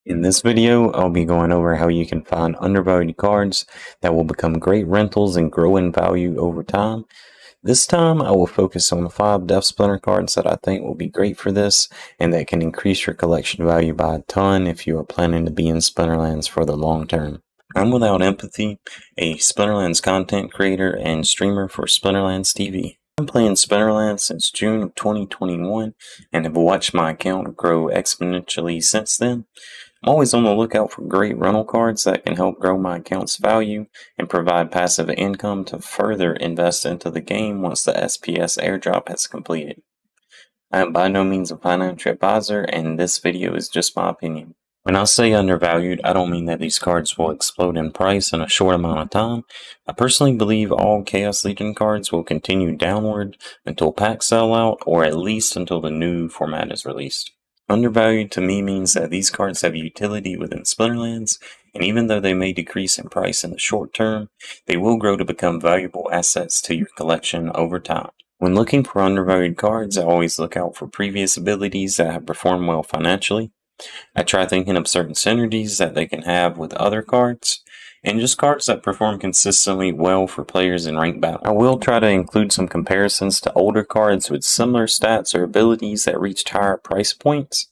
In this video, I'll be going over how you can find undervalued cards that will become great rentals and grow in value over time. This time, I will focus on 5 Death Splinter cards that I think will be great for this and that can increase your collection value by a ton if you are planning to be in Splinterlands for the long term. I'm Without Empathy, a Splinterlands content creator and streamer for Splinterlands TV. I've been playing Splinterlands since June of 2021 and have watched my account grow exponentially since then. I'm always on the lookout for great rental cards that can help grow my account's value and provide passive income to further invest into the game once the SPS airdrop has completed. I am by no means a financial advisor, and this video is just my opinion. When I say undervalued, I don't mean that these cards will explode in price in a short amount of time. I personally believe all Chaos Legion cards will continue downward until packs sell out, or at least until the new format is released. Undervalued to me means that these cards have utility within Splinterlands, and even though they may decrease in price in the short term, they will grow to become valuable assets to your collection over time. When looking for undervalued cards, I always look out for previous abilities that have performed well financially. I try thinking of certain synergies that they can have with other cards, and just cards that perform consistently well for players in ranked battle. I will try to include some comparisons to older cards with similar stats or abilities that reached higher price points.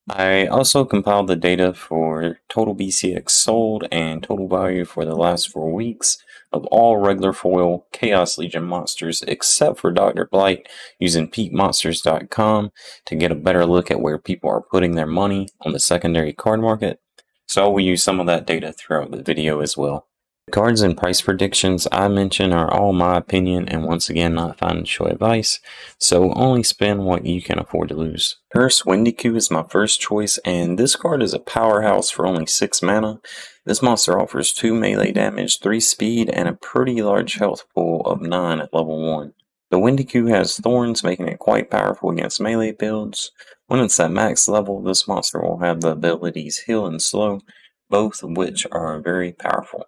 I also compiled the data for total BCX sold and total value for the last 4 weeks of all regular foil Chaos Legion monsters except for Dr. Blight using Peakmonsters.com to get a better look at where people are putting their money on the secondary card market. So I will use some of that data throughout the video as well. The cards and price predictions I mention are all my opinion and once again not financial advice, so only spend what you can afford to lose. Curse Wendigo is my first choice, and this card is a powerhouse for only 6 mana. This monster offers 2 melee damage, 3 speed, and a pretty large health pool of 9 at level 1. The Wendigo has thorns, making it quite powerful against melee builds. When it's at max level, this monster will have the abilities Heal and Slow, both of which are very powerful.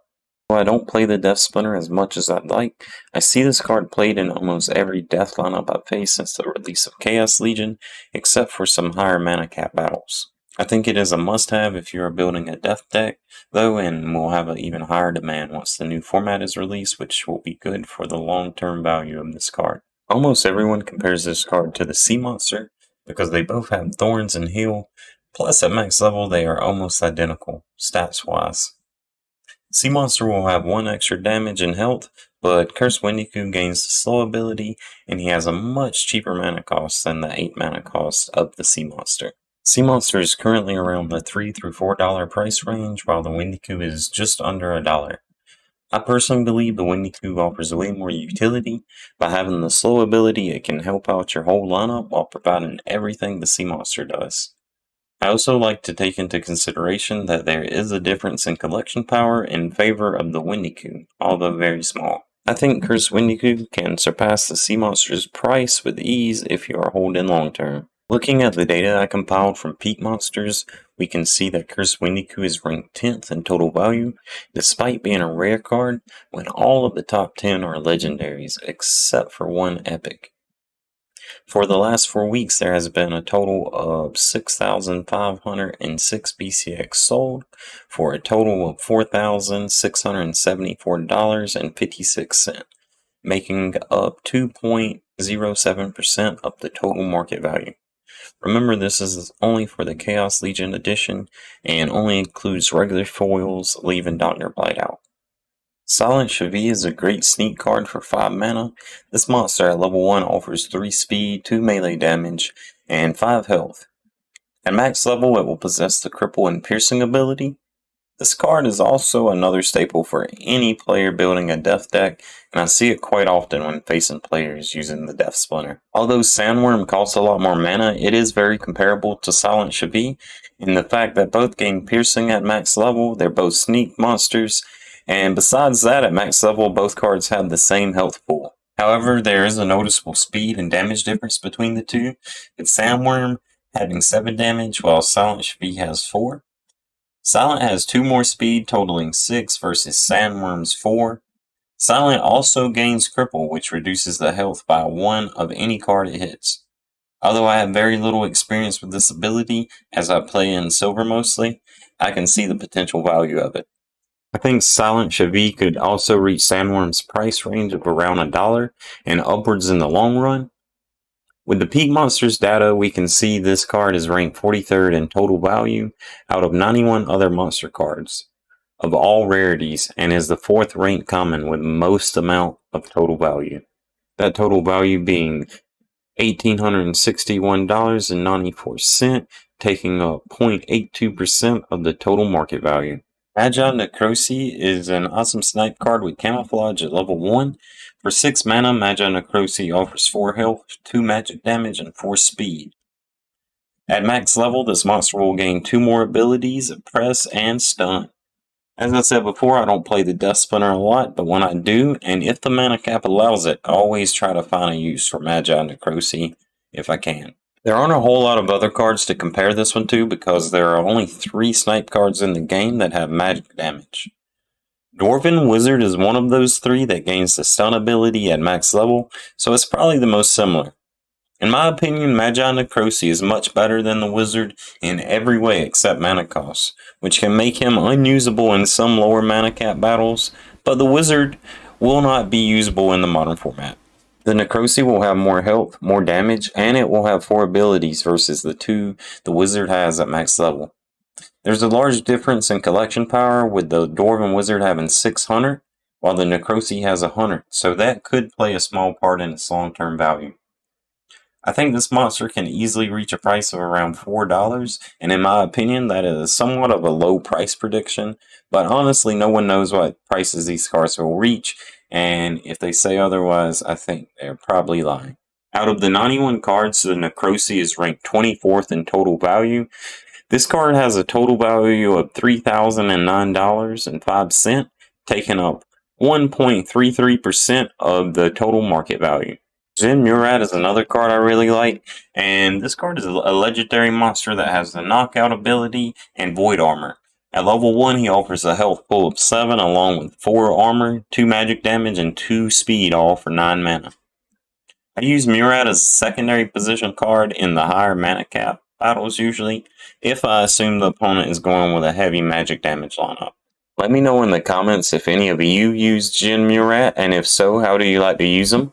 While I don't play the Death Splinter as much as I'd like, I see this card played in almost every death lineup I've faced since the release of Chaos Legion, except for some higher mana cap battles. I think it is a must-have if you are building a death deck, though, and will have an even higher demand once the new format is released, which will be good for the long-term value of this card. Almost everyone compares this card to the Sea Monster, because they both have thorns and heal, plus at max level they are almost identical, stats-wise. Sea Monster will have 1 extra damage and health, but Curse Wendigo gains the slow ability, and he has a much cheaper mana cost than the 8 mana cost of the Sea Monster. Sea Monster is currently around the $3 through $4 price range, while the Wendigo is just under $1. I personally believe the Wendigo offers way more utility. By having the slow ability, it can help out your whole lineup while providing everything the Sea Monster does. I also like to take into consideration that there is a difference in collection power in favor of the Wendigo, although very small. I think Curse Wendigo can surpass the Sea Monster's price with ease if you are holding long term. Looking at the data I compiled from Peakmonsters, we can see that Curse Wendigo is ranked 10th in total value, despite being a rare card, when all of the top 10 are legendaries, except for 1 epic. For the last 4 weeks, there has been a total of 6,506 BCX sold, for a total of $4,674.56, making up 2.07% of the total market value. Remember, this is only for the Chaos Legion edition, and only includes regular foils, leaving Dr. Blight out. Silent Chevy is a great sneak card for 5 mana. This monster at level 1 offers 3 speed, 2 melee damage, and 5 health. At max level, it will possess the Cripple and Piercing ability. This card is also another staple for any player building a death deck, and I see it quite often when facing players using the Death Splinter. Although Sandworm costs a lot more mana, it is very comparable to Silent Chevy in the fact that both gain Piercing at max level, they're both sneak monsters, and besides that, at max level, both cards have the same health pool. However, there is a noticeable speed and damage difference between the two, with Sandworm having 7 damage while Silent Chevy has 4. Silent has 2 more speed, totaling 6 versus Sandworm's 4. Silent also gains Cripple, which reduces the health by 1 of any card it hits. Although I have very little experience with this ability, as I play in silver mostly, I can see the potential value of it. I think Silent Chevy could also reach Sandworm's price range of around $1 and upwards in the long run. With the Peakmonsters data, we can see this card is ranked 43rd in total value out of 91 other monster cards of all rarities and is the 4th ranked common with most amount of total value. That total value being $1,861.94, taking up 0.82% of the total market value. Agile Necrosi is an awesome snipe card with camouflage at level 1. For 6 mana, Agile Necrosi offers 4 health, 2 magic damage, and 4 speed. At max level, this monster will gain 2 more abilities, Press and Stun. As I said before, I don't play the Death Splinter a lot, but when I do, and if the mana cap allows it, I always try to find a use for Agile Necrosi if I can. There aren't a whole lot of other cards to compare this one to because there are only 3 snipe cards in the game that have magic damage. Dwarven Wizard is one of those 3 that gains the stun ability at max level, so it's probably the most similar. In my opinion, Agile Necrosi is much better than the Wizard in every way except mana cost, which can make him unusable in some lower mana cap battles, but the Wizard will not be usable in the modern format. The Necrosi will have more health, more damage, and it will have 4 abilities versus the 2 the Wizard has at max level. There's a large difference in collection power, with the Dwarven Wizard having 600, while the Necrosi has 100, so that could play a small part in its long-term value. I think this monster can easily reach a price of around $4, and in my opinion, that is somewhat of a low price prediction, but honestly, no one knows what prices these cards will reach, and if they say otherwise, I think they're probably lying. Out of the 91 cards, the Necrosi is ranked 24th in total value. This card has a total value of $3,009.05, taking up 1.33% of the total market value. Zen Murad is another card I really like, and this card is a legendary monster that has the knockout ability and void armor. At level 1, he offers a health pool of 7 along with 4 armor, 2 magic damage, and 2 speed, all for 9 mana. I use Murad as a secondary position card in the higher mana cap battles usually, if I assume the opponent is going with a heavy magic damage lineup. Let me know in the comments if any of you use Zen Murad, and if so, how do you like to use them?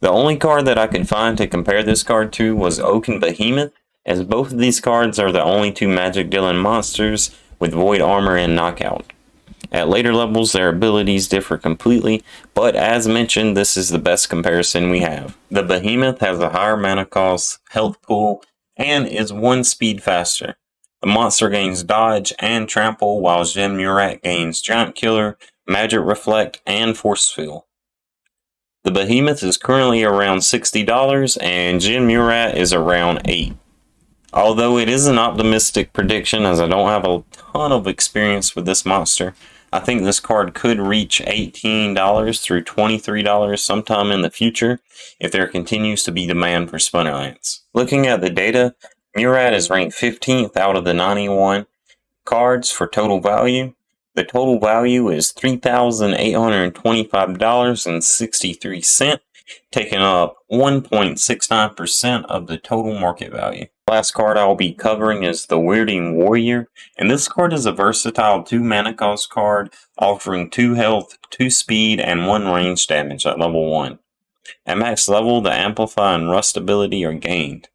The only card that I could find to compare this card to was Oaken Behemoth, as both of these cards are the only 2 magic dealing monsters with void armor and knockout. At later levels, their abilities differ completely, but as mentioned, this is the best comparison we have. The Behemoth has a higher mana cost, health pool, and is 1 speed faster. The monster gains dodge and trample, while Zen Murad gains giant killer, magic reflect, and force field. The Behemoth is currently around $60, and Zen Murad is around $8. Although it is an optimistic prediction, as I don't have a ton of experience with this monster, I think this card could reach $18 through $23 sometime in the future if there continues to be demand for Splinterlands. Looking at the data, Murad is ranked 15th out of the 91 cards for total value. The total value is $3,825.63, taking up 1.69% of the total market value. The last card I'll be covering is the Weirding Warrior, and this card is a versatile 2 mana cost card offering 2 health, 2 speed, and 1 range damage at level 1. At max level, the Amplify and Rust ability are gained.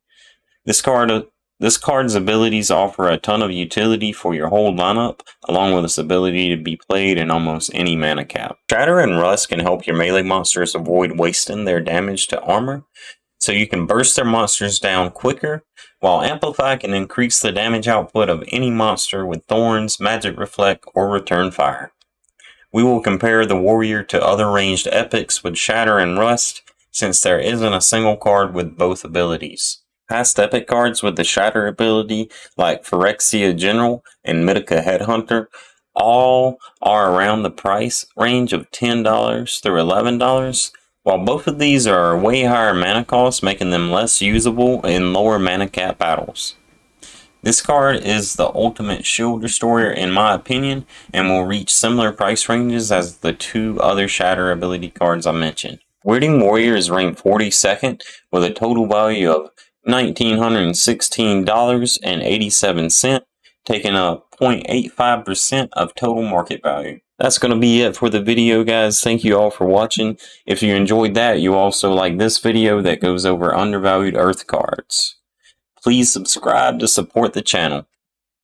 This card's abilities offer a ton of utility for your whole lineup, along with its ability to be played in almost any mana cap. Shatter and Rust can help your melee monsters avoid wasting their damage to armor, so you can burst their monsters down quicker, while Amplify can increase the damage output of any monster with Thorns, Magic Reflect, or Return Fire. We will compare the Warrior to other ranged epics with Shatter and Rust, since there isn't a single card with both abilities. Past epic cards with the Shatter ability, like Phyrexia General and Mythica Headhunter, all are around the price range of $10 through $11, while both of these are way higher mana costs, making them less usable in lower mana cap battles. This card is the ultimate shield destroyer in my opinion, and will reach similar price ranges as the 2 other Shatter ability cards I mentioned. Weirding Warrior is ranked 42nd with a total value of $1,916.87, taking up 0.85% of total market value. That's going to be it for the video, guys. Thank you all for watching. If you enjoyed that, you also like this video that goes over undervalued Earth cards. Please subscribe to support the channel.